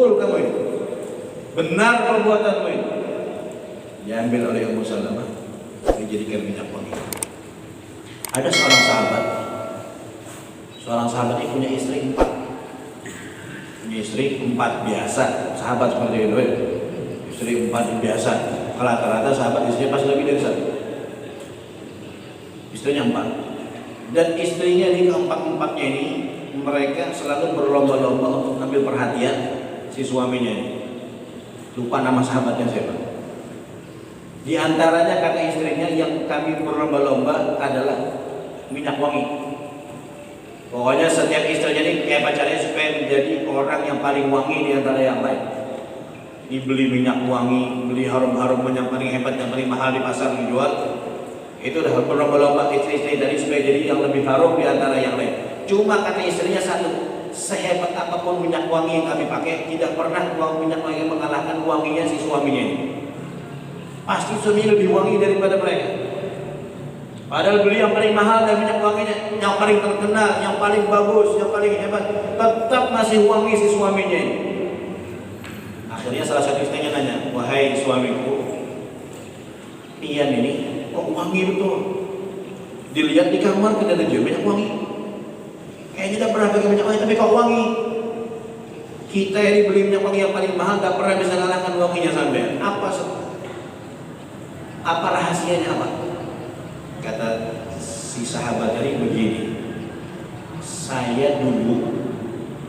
betul kamu ini, benar perbuatanmu ini. Diambil oleh Ummu Salamah, dijadikan minyak wangi. Ada seorang sahabat ini punya istri 4. Punya istri 4 biasa, sahabat seperti itu. Istri 4 biasa. Rata-rata sahabat istrinya pasti lebih dari 1. Istrinya 4. Dan istrinya di keempat-empatnya ini, mereka selalu berlomba-lomba untuk mengambil perhatian si suaminya ini. Lupa nama sahabatnya siapa. Di antaranya kata istrinya, yang kami berlomba-lomba adalah minyak wangi. Pokoknya setiap istrinya ini kayak pacarnya supaya menjadi orang yang paling wangi di antara yang lain. Ini beli minyak wangi, beli harum-harum yang paling hebat, yang paling mahal di pasar dijual. Itu udah berlomba-lomba istri-istri tadi supaya jadi yang lebih harum di antara yang lain. Cuma kata istrinya satu, sehebat apapun minyak wangi yang kami pakai, tidak pernah minyak wangi yang mengalahkan wanginya si suaminya ini. Pasti suaminya lebih wangi daripada mereka. Padahal beli yang paling mahal dan minyak wanginya, yang paling terkenal, yang paling bagus, yang paling hebat, tetap masih wangi si suaminya ini. Akhirnya salah satu istrinya nanya, wahai suamiku, Pian ini kok wangi betul? Dilihat di kamar tidak ada juga minyak wangi. Kayaknya tidak pernah pakai minyak wangi, tapi kok wangi? Kita ini beli minyak wangi yang paling mahal, tidak pernah bisa mengalahkan wanginya sampai. Apa rahasianya apa? Kata si sahabat tadi begini, saya dulu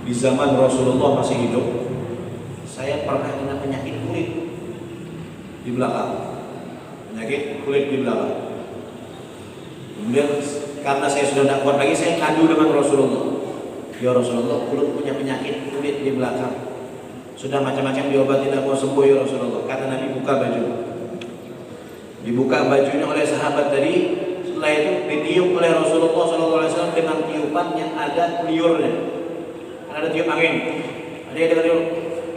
di zaman Rasulullah masih hidup, saya pernah kena penyakit kulit di belakang. Penyakit kulit di belakang. Kemudian karena saya sudah tidak kuat lagi, saya ngadu dengan Rasulullah. Ya Rasulullah, kulit punya penyakit kulit di belakang. Sudah macam-macam diobati tidak mau sembuh ya Rasulullah. Kata Nabi, buka baju. Dibuka bajunya oleh sahabat tadi. Setelah itu ditiup oleh Rasulullah SAW dengan tiupan yang ada liurnya. Ada tiup angin. Ada yang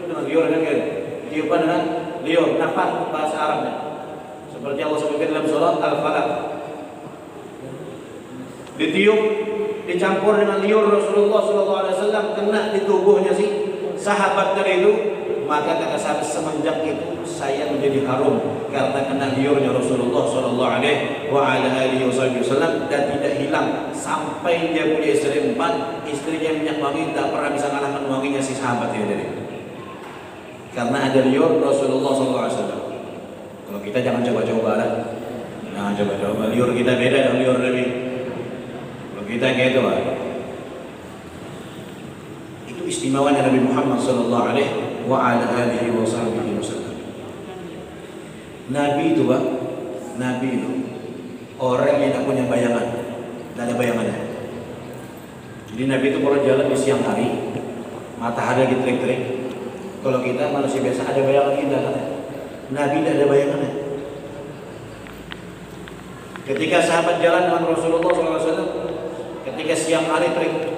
dengan liur kan? Tiupan dengan liur. Nafas bahasa Arabnya. Seperti Allah sebutkan dalam surat Al-Falaq. Ditiup, dicampur dengan liur Rasulullah SAW, kena di tubuhnya si sahabat tadi itu. Maka kata sahabat, semenjak itu saya menjadi harum karena kena liurnya Rasulullah SAW, dan tidak hilang sampai dia punya istri 4. Istrinya minyak wangi, tidak pernah bisa mengalahkan wanginya si sahabat ini tadi. Karena ada liur Rasulullah SAW. Kalau kita jangan coba-coba lah. Jangan coba-coba. Liur kita beda dengan liur Nabi. Kalau kita kayak itu lah. Itu istimewanya Nabi Muhammad SAW. Nabi itu Pak, Nabi itu orang yang tidak punya bayangan, tidak ada bayangannya. Jadi Nabi itu kalau jalan di siang hari, matahari lagi terik-terik. Kalau kita manusia biasa ada bayangan kita kan? Nabi tidak ada bayangannya. Ketika sahabat jalan dengan Rasulullah SAW, ketika siang hari terik,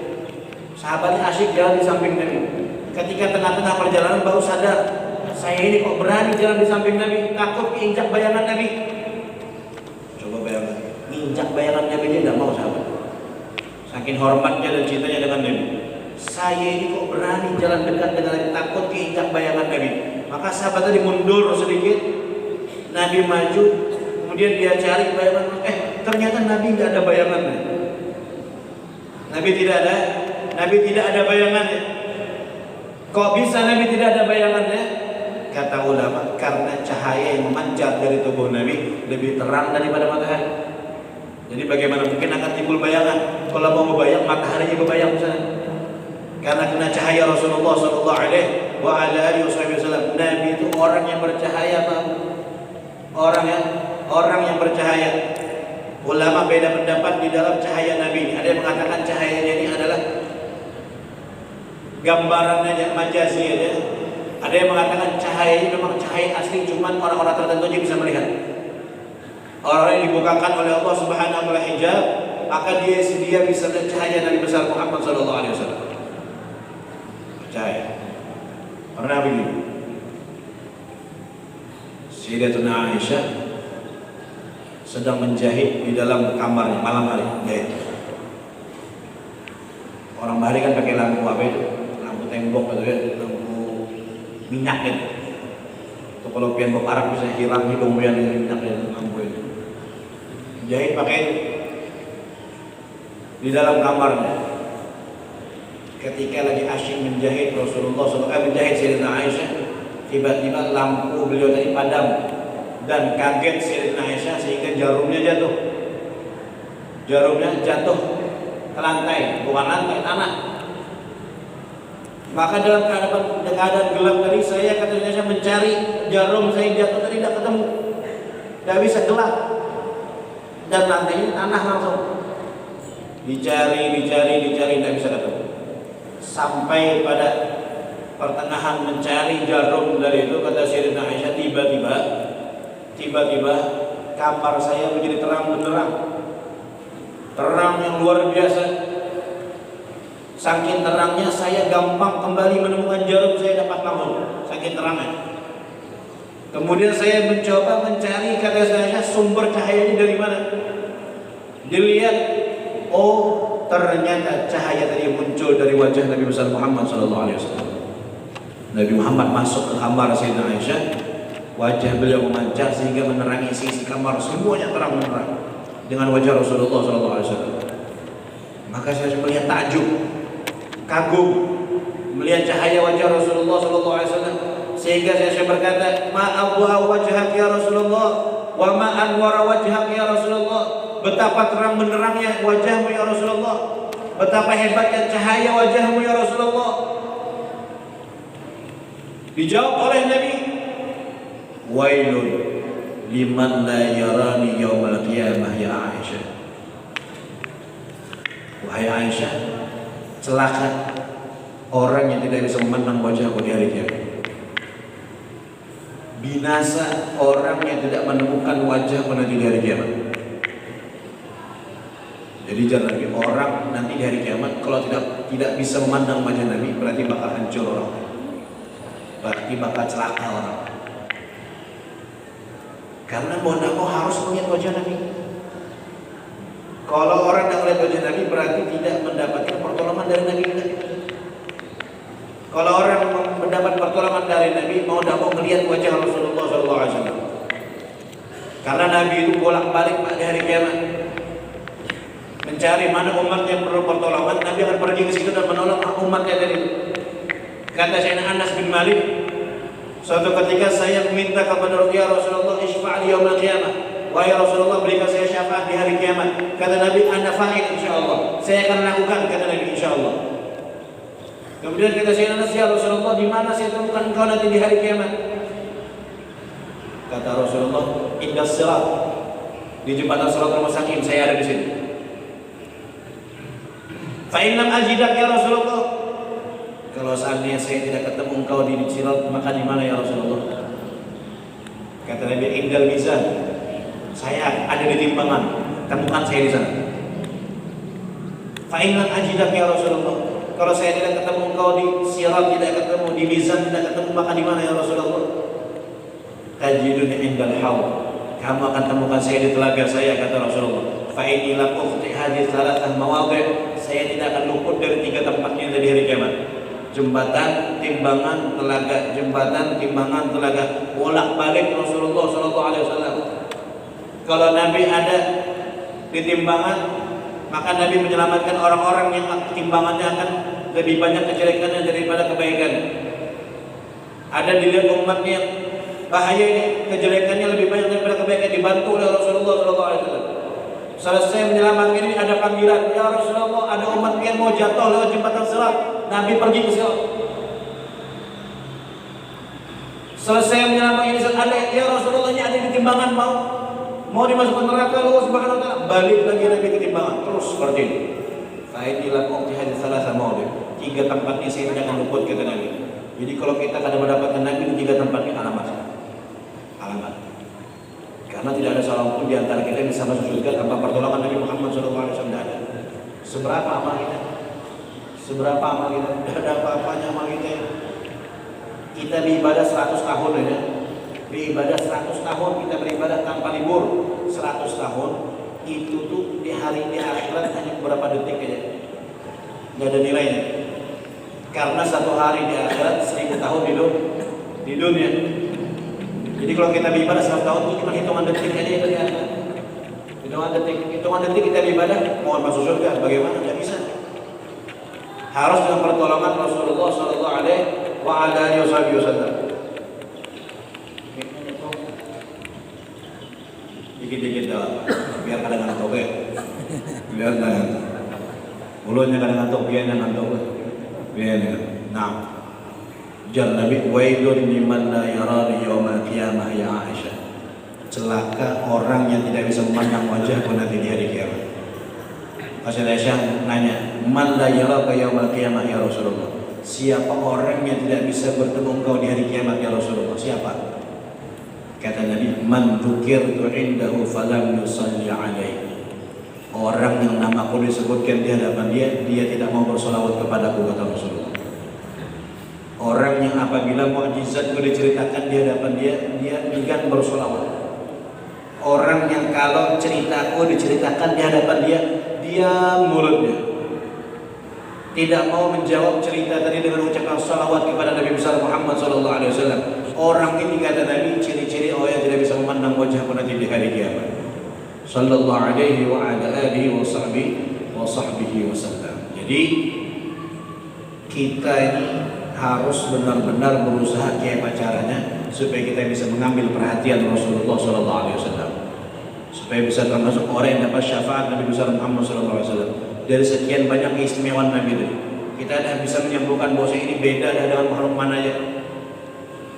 sahabatnya asyik jalan di samping Nabi. Ketika tengah-tengah perjalanan baru sadar, saya ini kok berani jalan di samping Nabi, takut injak bayangan Nabi. Coba bayangkan, injak bayangan Nabi dia tidak mau sahabat. Saking hormatnya dan cintanya dengan Nabi. Saya ini kok berani jalan dekat dengan Nabi, takut injak bayangan Nabi. Maka sahabat tadi mundur sedikit, Nabi maju, kemudian dia cari bayangan. Ternyata Nabi tidak ada bayangannya. Nabi tidak ada bayangannya. Kok bisa Nabi tidak ada bayangannya? Kata ulama, karena cahaya yang memancar dari tubuh Nabi lebih terang daripada matahari. Jadi bagaimana mungkin akan timbul bayangan? Kalau mau membayang, mataharinya kebayang sana. Karena kena cahaya Rasulullah SAW. Nabi itu orang yang bercahaya, Pak. Orang yang bercahaya. Ulama beda pendapat di dalam cahaya Nabi ini. Ada yang mengatakan cahayanya ini adalah gambarannya majazi aja. Ada yang mengatakan cahaya ini memang cahaya asli, cuman orang-orang tertentu aja bisa melihat. Orang yang dibukakan oleh Allah Subhanahu wa taala hijab, maka dia bisa melihat cahaya Nabi besar Muhammad sallallahu alaihi wasallam. Cahaya. Pernah begini. Sayyidatuna Aisyah sedang menjahit di dalam kamarnya malam hari, jahit. Orang bahari kan pakai lampu apa itu? Lampu tembok atau ya, lampu minyak itu. Itu kalau pian beparak bisa hilang hidung pian minyak itu lampu itu. Jahit pakai itu di dalam kamarnya. Ketika lagi asyik menjahit Rasulullah SAW, menjahit Sayyidina Aisyah, tiba-tiba lampu beliau tadi padam dan kaget Sayyidina Aisyah sehingga jarumnya jatuh. Jarumnya jatuh ke lantai, bukan lantai, tanah. Maka dalam keadaan gelap tadi saya mencari jarum saya jatuh tadi tidak ketemu, tidak bisa gelap dan lantainya tanah langsung. Dicari tidak bisa ketemu. Sampai pada pertengahan mencari jarum dari itu, kata Sayyidina Aisyah, tiba-tiba kamar saya menjadi terang benderang, terang yang luar biasa. Saking terangnya saya gampang kembali menemukan jarum saya dapat langsung, saking terangnya. Kemudian saya mencoba mencari, kata saya, sumber cahaya ini dari mana. Dilihat, oh ternyata cahaya tadi muncul dari wajah Nabi besar Muhammad SAW. Nabi Muhammad masuk ke kamar Sayyidina Aisyah, wajah beliau memancar sehingga menerangi sisi kamar semuanya terang menerang dengan wajah Rasulullah SAW. Maka saya melihat takjub, kagum melihat cahaya wajah Rasulullah SAW, sehingga saya berkata, ma abwa wajhak ya Rasulullah, wa ma anwara wajhak ya Rasulullah. Betapa terang benderangnya wajahmu ya Rasulullah, betapa hebatnya cahaya wajahmu ya Rasulullah. Dijawab oleh Nabi, wailun liman la yarani yaumal qiyamah ya Aisyah. Wahai Aisyah, celaka orang yang tidak bisa memandang wajahku di hari kiamat. Binasa orang yang tidak menemukan wajahku nanti di hari kiamat. Jadi jangan lagi orang nanti di hari kiamat kalau tidak bisa memandang wajah Nabi, berarti bakal hancur orang, berarti bakal celaka orang. Karena mau tidak mau harus melihat wajah Nabi. Kalau orang yang melihat wajah Nabi berarti tidak mendapatkan pertolongan dari Nabi. Kalau orang mendapat pertolongan dari Nabi, mau tidak mau melihat wajah Rasulullah SAW. Karena Nabi itu bolak-balik di hari kiamat mencari mana umat yang perlu pertolongan. Nabi akan pergi ke situ dan menolong umatnya dari itu. Kata Sayyidina Anas bin Malik, suatu ketika saya meminta kepada ya Rasulullah, isfa'li yaumil qiyamah, wahai Rasulullah berikan saya syafaat di hari kiamat. Kata Nabi, ana fa'il insyaallah, saya akan lakukan, kata Nabi, insyaallah. Kemudian kata Sayyidina Anas, ya Rasulullah, di mana saya temukan engkau nanti di hari kiamat? Kata Rasulullah, indas sirat, di jembatan Shiratal Mustaqim, saya ada di sini. Fa in lam ajidak ya Rasulullah, kalau seandainya saya tidak ketemu engkau di sirat, maka di mana ya Rasulullah? Kata Nabi, indal mizan, saya ada di timbangan, temukan saya di sana. Fa in lam ajidak ya Rasulullah, kalau saya tidak ketemu engkau di sirat, tidak ketemu di mizan, tidak ketemu, maka di mana ya Rasulullah? Tajiduni indal haud, kamu akan temukan saya di telaga saya, kata Rasulullah. Fa inni lam ukhti hadhihi thalathah mawadhi', saya tidak akan luput dari 3 tempatnya dari hari kiamat. Jembatan, timbangan, telaga, jembatan, timbangan, telaga, bolak-balik Rasulullah SAW. Kalau Nabi ada di timbangan, maka Nabi menyelamatkan orang-orang yang timbangannya akan lebih banyak kejelekannya daripada kebaikan. Ada dilihat umatnya yang bahaya ini, kejelekannya lebih banyak daripada kebaikan, dibantu oleh Rasulullah SAW. Selesai menyelamatkan ini, ada panggilan, ya Rasulullah, ada umat yang mau jatuh lewat jembatan sirat. Nabi pergi ke sirat. Selesai menyelamatkan ini, ada, ya Rasulullah, ini ada di timbangan, mau dimasukkan neraka, Allah Subhanahu wa taala. Balik lagi Nabi ke timbangan, terus seperti ini. Fa'idilah qawti hadis salah sama oleh 3 tempat ini saya tidak luput, kata Nabi. Jadi kalau kita kadang mendapatkan Nabi di 3 tempat ini, alamat. Karena tidak ada seorang pun di antara kita yang bisa masuk surga tanpa pertolongan Nabi Muhammad SAW. Tidak ada. Seberapa amal kita? Seberapa amal kita? Tidak ada apa-apanya amal kita. Kita beribadah 100 tahun ya. Beribadah 100 tahun, kita beribadah tanpa libur 100 tahun. Itu tuh di akhirat hanya beberapa detik aja. Tidak ada nilainya. Karena 1 hari di akhirat 1000 tahun hidup di dunia. Jadi kalau kita beribadah 100 tahun itu cuma hitungan detik aja yang ternyata. Hitungan detik kita beribadah, mohon masuk surga, bagaimana? Tidak bisa. Harus dengan pertolongan Rasulullah Sallallahu Alaihi Wasallam. Dikit-dikit dah, biar kadang ngantuk ya. Biar kadang mulutnya kadang ngantuk, biar ngantuk. Biar nah. Jar Nabi wailun liman la yara yaumal qiyamah ya Aisyah. Celaka orang yang tidak bisa memandang wajahku nanti di hari kiamat. Aisyah nanya, "Man la yara yaumal qiyamah ya Rasulullah?" Siapa orang yang tidak bisa bertemu engkau di hari kiamat ya Rasulullah? Siapa? Kata Nabi, "Man dzukirtu indahu falam yusalli alaihi." Orang yang namaku disebutkan di hadapan dia tidak mau bersolawat kepadaku, kata Rasulullah. Orang yang apabila mukjizatku diceritakan di hadapan dia enggan bersolawat. Orang yang kalau ceritaku diceritakan di hadapan dia diam mulutnya, tidak mau menjawab cerita tadi dengan ucapan salawat kepada Nabi besar Muhammad Sallallahu Alaihi Wasallam. Orang ini kata Nabi ciri-ciri orang yang tidak bisa memandang wajahku nanti di hari kiamat. Sallallahu Alaihi wa ala alihi wa sahbihi wasallam. Jadi kita ini harus benar-benar berusaha gimana caranya supaya kita bisa mengambil perhatian Rasulullah Sallallahu Alaihi Wasallam, supaya bisa termasuk orang yang dapat syafaat Nabi besar Muhammad Sallallahu Alaihi Wasallam. Dari sekian banyak keistimewaan Nabi itu, kita ada bisa menyembuhkan bahwa ini beda dengan makhluk mana aja,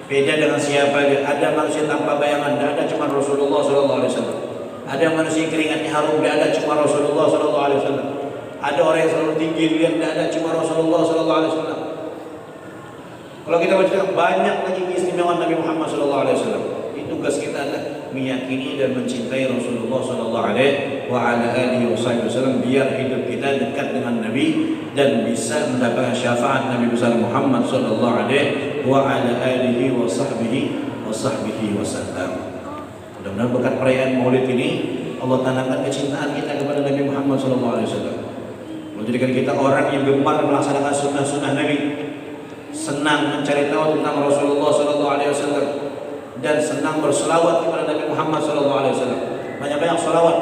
beda dengan siapa aja. Ada manusia tanpa bayangan, tidak ada cuma Rasulullah Sallallahu Alaihi Wasallam. Ada manusia keringatnya harum, tidak ada cuma Rasulullah Sallallahu Alaihi Wasallam. Ada orang yang selalu tinggi lihat, tidak ada cuma Rasulullah Sallallahu Alaihi Wasallam. Kalau kita baca banyak lagi keistimewaan Nabi Muhammad Sallallahu Alaihi Wasallam. Tugas kita adalah meyakini dan mencintai Rasulullah Sallallahu Alaihi Wasallam biar hidup kita dekat dengan Nabi dan bisa mendapatkan syafaat Nabi besar Muhammad Sallallahu Alaihi Wasallam. Mudah-mudahan berkat perayaan Maulid ini Allah tanamkan kecintaan kita kepada Nabi Muhammad Sallallahu Alaihi Wasallam, menjadikan kita orang yang gemar melaksanakan sunnah-sunnah Nabi, senang mencari tahu tentang Rasulullah Sallallahu Alaihi Wasallam, dan senang berselawat kepada Nabi Muhammad Sallallahu Alaihi Wasallam. Banyak-banyak selawat.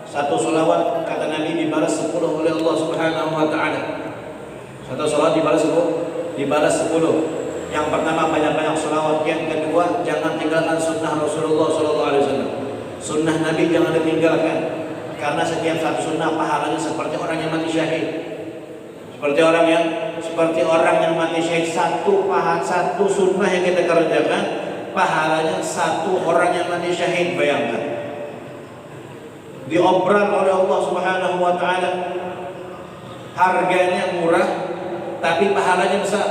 Satu selawat kata Nabi dibalas 10 oleh Allah Subhanahu Wa Taala. Satu selawat dibalas 10. Yang pertama banyak-banyak selawat. Yang kedua jangan tinggalkan sunnah Rasulullah Sallallahu Alaihi Wasallam. Sunnah Nabi jangan ditinggalkan, karena setiap satu sunnah pahalanya seperti orang yang mati syahid. Seperti orang yang mati syahid, satu sunnah yang kita kerjakan pahalanya satu orang yang mati syahid. Bayangkan, diobral oleh Allah Subhanahu Wa Taala, harganya murah tapi pahalanya besar,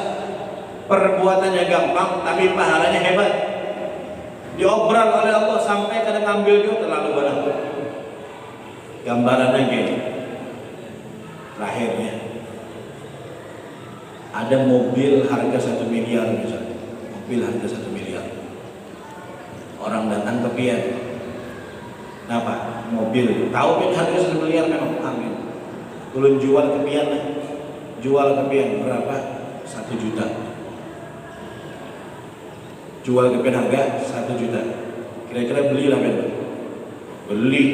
perbuatannya gampang tapi pahalanya hebat. Diobral oleh Allah sampai kadang ngambil juga terlalu banyak. Gambarannya gini, lahirnya ada mobil harga 1 miliar misalnya, mobil harga 1 miliar. Orang datang ke pian, kenapa? Mobil, tahu kan harga 1 miliar memang, amin. Belum jual ke pian, berapa? 1 juta. Jual ke pian harga 1 juta. Kira-kira belilah kan? Beli,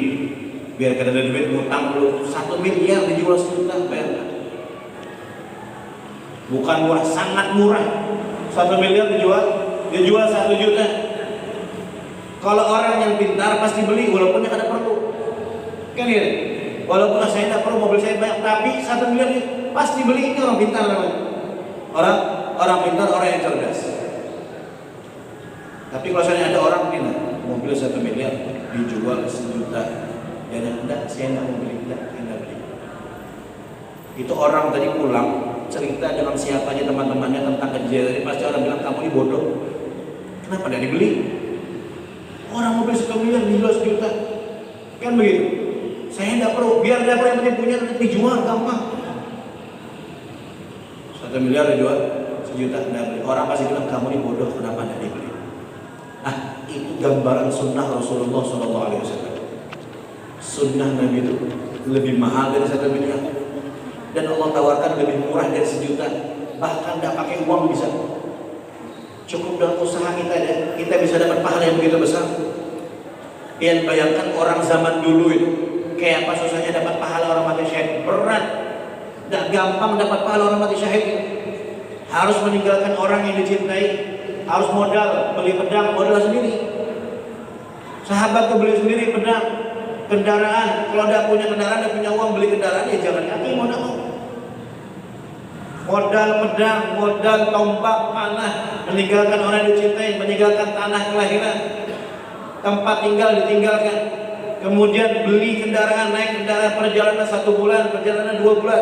biar kada ada duit ngutang dulu 1 miliar dijual 1 juta, bayangkan. Bukan murah, sangat murah. 1 miliar dijual 1 juta. Kalau orang yang pintar pasti beli walaupun dia kada perlu. Kan ya? Walaupun saya tidak perlu, mobil saya banyak, tapi 1 miliar pasti beli. Ini orang pintar namanya. Orang pintar, orang yang cerdas. Tapi kalau saya ada orang pintar, mobil 1 miliar dijual 1 juta. Jangan enggak, saya tidak mau beli, saya tidak beli. Itu orang tadi pulang cerita dengan siapanya teman-temannya tentang kejadian tadi, pasti orang bilang kamu ini bodoh. Kenapa tidak dibeli? Orang mobil 1 miliar dijual 1 juta, kan begitu? Saya tidak perlu, biar dia yang punya nanti dijual gampang. 1 miliar dijual 1 juta, tidak beli. Orang pasti bilang kamu ini bodoh, kenapa tidak dibeli? Nah, itu gambaran sunnah Rasulullah SAW. Sunnah Nabi itu lebih mahal dari 1 miliar, dan Allah tawarkan lebih murah dari 1 juta. Bahkan tidak pakai uang bisa. Cukup dengan usaha kita dan kita bisa dapat pahala yang begitu besar. Yang bayangkan orang zaman dulu itu kayak apa susahnya dapat pahala orang mati syahid. Berat, gak gampang dapat pahala orang mati syahid. Harus meninggalkan orang yang dicintai, harus modal, beli pedang, modal sendiri. Sahabat tuh beli sendiri pedang, kendaraan. Kalau tidak punya kendaraan, tidak punya uang beli kendaraan, ya jangan kaki, mau nak mau. Modal pedang, modal tombak, panah, meninggalkan orang yang dicintai, meninggalkan tanah kelahiran, tempat tinggal ditinggalkan, kemudian beli kendaraan, naik kendaraan, perjalanan 1 bulan, perjalanan 2 bulan,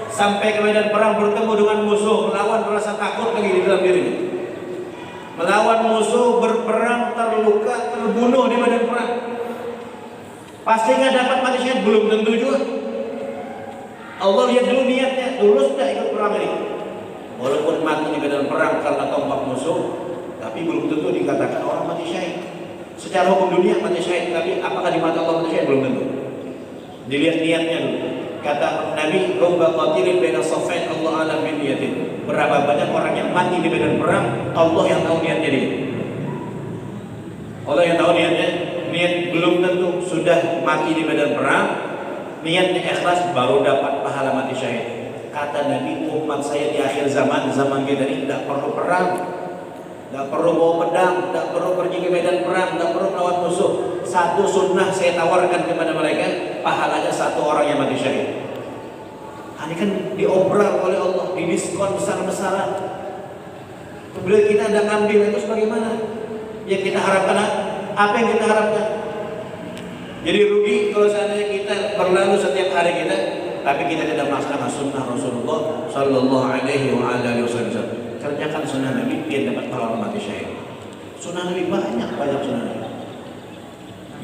sampai ke medan perang bertemu dengan musuh, melawan rasa takut lagi di dalam dirinya, melawan musuh, berperang, terluka, terbunuh di medan perang. Pasti nggak dapat mati syahid? Belum tentu juga. Allah lihat dulu niatnya, lulus tidak ikut perang ini. Walaupun mati di medan perang karena tombak musuh, tapi belum tentu dikatakan orang mati syahid. Secara hukum dunia mati syahid, tapi apakah di mata Allah mati syahid? Belum tentu. Dilihat niatnya dulu. Kata Nabi, "Rubba qatilin baina saffain Allah alam bin niyatin." Berapa banyak orang yang mati di medan perang, Allah yang tahu niatnya dia. Allah yang tahu niatnya. Niat belum tentu sudah mati di medan perang. Niatnya ikhlas baru dapat pahala mati syahid. Kata Nabi, umat saya di akhir zaman kita ini tidak perlu perang, tidak perlu bawa pedang, tidak perlu pergi ke medan perang, tidak perlu melawan musuh. Satu sunnah saya tawarkan kepada mereka, pahalanya 1 orang yang mati syahid. Ini kan diobral oleh Allah, didiskon besar-besaran. Kemudian kita ada ngambil itu sebagaimana yang kita harapkan. Apa yang kita harapkan? Jadi rugi kalau seandainya kita berlalu setiap hari kita, tapi kita tidak melaksanakan sunnah Rasulullah Sallallahu Alaihi Wasallam. Kerjakan sunnah Nabi, biar dapat pahala mati syahid. Sunnah Nabi banyak sunnah Nabi.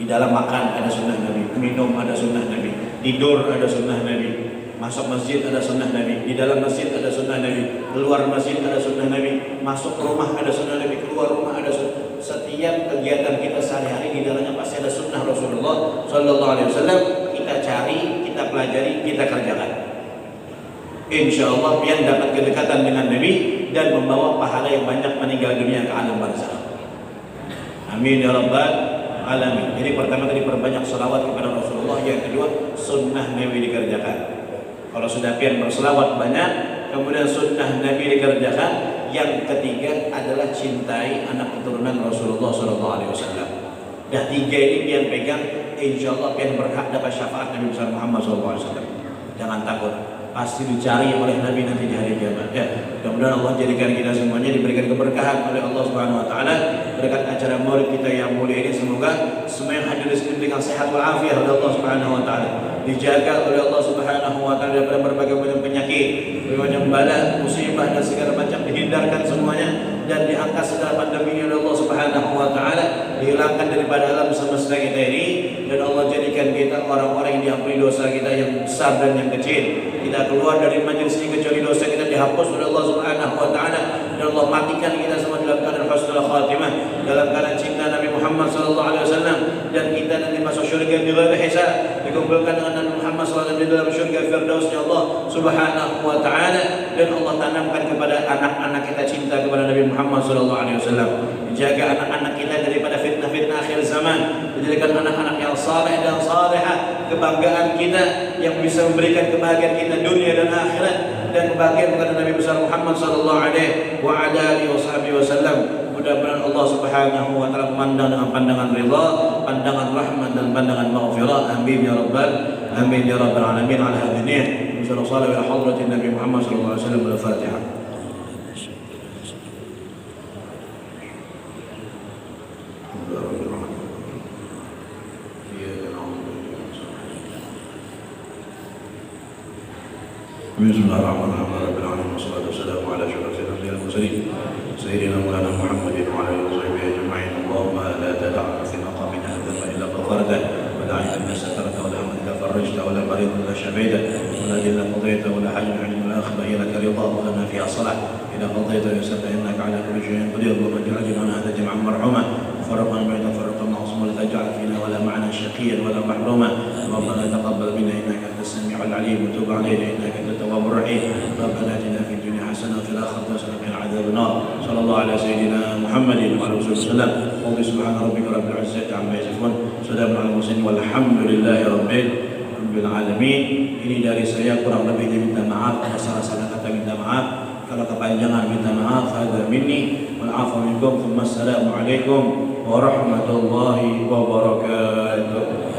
Di dalam makan ada sunnah Nabi, minum ada sunnah Nabi, tidur ada sunnah Nabi, masuk masjid ada sunnah Nabi, di dalam masjid ada sunnah Nabi, keluar masjid ada sunnah Nabi, masuk rumah ada sunnah Nabi, keluar rumah ada sunnah. Setiap kegiatan kita sehari-hari di dalamnya pasti ada sunnah Rasulullah Sallallahu Alaihi Wasallam. Kita cari, kita pelajari, kita kerjakan. Insya Allah biar dapat kedekatan dengan Nabi dan membawa pahala yang banyak meninggal dunia ke alam barzakh. Amin ya rabbal alamin. Jadi pertama tadi perbanyak salawat kepada Rasulullah. Yang kedua sunnah Nabi dikerjakan. Kalau sudah pian berselawat banyak, kemudian sunnah Nabi dikerjakan. Yang ketiga adalah cintai anak keturunan Rasulullah SAW. Dah 3 ini pian pegang, insya Allah pian berhak dapat syafaat Nabi besar Muhammad SAW. Jangan takut, pasti dicari oleh Nabi nanti di hari kiamat. Ya, mudah-mudahan Allah jadikan kita semuanya diberikan keberkahan oleh Allah Subhanahu Wa Taala berkat acara maulid kita yang mulia ini. Semoga semua yang hadir di sini dengan sehat walafiat oleh Allah Subhanahu Wa Taala, dijaga oleh Allah Subhanahu Wa Taala daripada berbagai macam penyakit, berbagai macam bala, musibah dan segala macam dihindarkan semuanya dan diangkat segala pandemi oleh Allah Subhanahu Wa Taala, dihilangkan daripada alam semesta kita ini, dan Allah jadikan kita orang-orang yang diampuni dosa kita yang besar dan yang kecil. Kita keluar dari majelis ini kecuali dosa kita dihapus oleh Allah Subhanahu Wa Taala, dan Allah matikan kita semua dalam keadaan husnul khatimah, dalam keadaan cinta Nabi Muhammad Sallallahu Alaihi Wasallam, dan kita nanti masuk syurga bi ghairi hisab, dikumpulkan dengan Nabi Muhammad SAW di dalam syurga firdausnya Allah Subhanahu Wa Taala, dan Allah tanamkan kepada anak-anak kita cinta kepada Nabi Muhammad Sallallahu Alaihi Wasallam. Jaga anak-anak kita daripada fitnah-fitnah akhir zaman, dijadikan anak-anak yang saleh dan salehah, kebanggaan kita yang bisa memberikan kebahagiaan kita dunia dan akhirat, dan kebahagiaan kepada Nabi besar Muhammad Sallallahu Alaihi Wasallam. Mudah-mudahan Allah Subhanahu Wa Taala memandang dengan pandangan ridha, pandangan rahmat dan pandangan maghfirah. Amin ya rabbal alamin. Ala hadhihi sallallahu alaihi wa hadratin Nabi Muhammad sallallahu alaihi wasallam. Al-Fatihah. Bismillahirrahmanirrahim. Rabbil alamin wassalatu wassalamu ala asyrafil anbiya'i wal mursalin sayyidina Maulana Muhammadin wa ala alihi wa sahbihi ajma'in. Allahumma la tad'a fi maqamina dhanba illa ghafartahu wa la 'ayban satartahu wa la hamdan illa farajtahu wa la maridan illa shafaytahu wa la dinan qadaytahu wa la hajjan 'inda al-akhirah illa ridhahu wa lana fiha salah ila qadaytahu ya sabta innaka 'ala kulli shay'in qadir. Allahumma ij'alna hadha jam'an marhuma فرقنا بين فرق معصوم ولا تجعل فينا ولا معنا شقيا ولا محروما. ربنا تقبل منا انك انت السميع العليم وتب علينا انك انت التواب الرحيم. ربنا اتنا في الدنيا حسنة وفي الآخرة حسنة وقنا عذاب النار. صلى الله على سيدنا محمد وعلى آله وسلم. سبحان ربك رب العزة عما يصفون. Wassalamu ala mursalin walhamdulillahi rabbil alamin. Ini dari saya, kurang lebihnya minta maaf, ada salah-salah kata minta maaf, kalau kepanjangan minta maaf. Hadza minni wal afu minkum. Assalamu alaikum warahmatullahi wabarakatuh.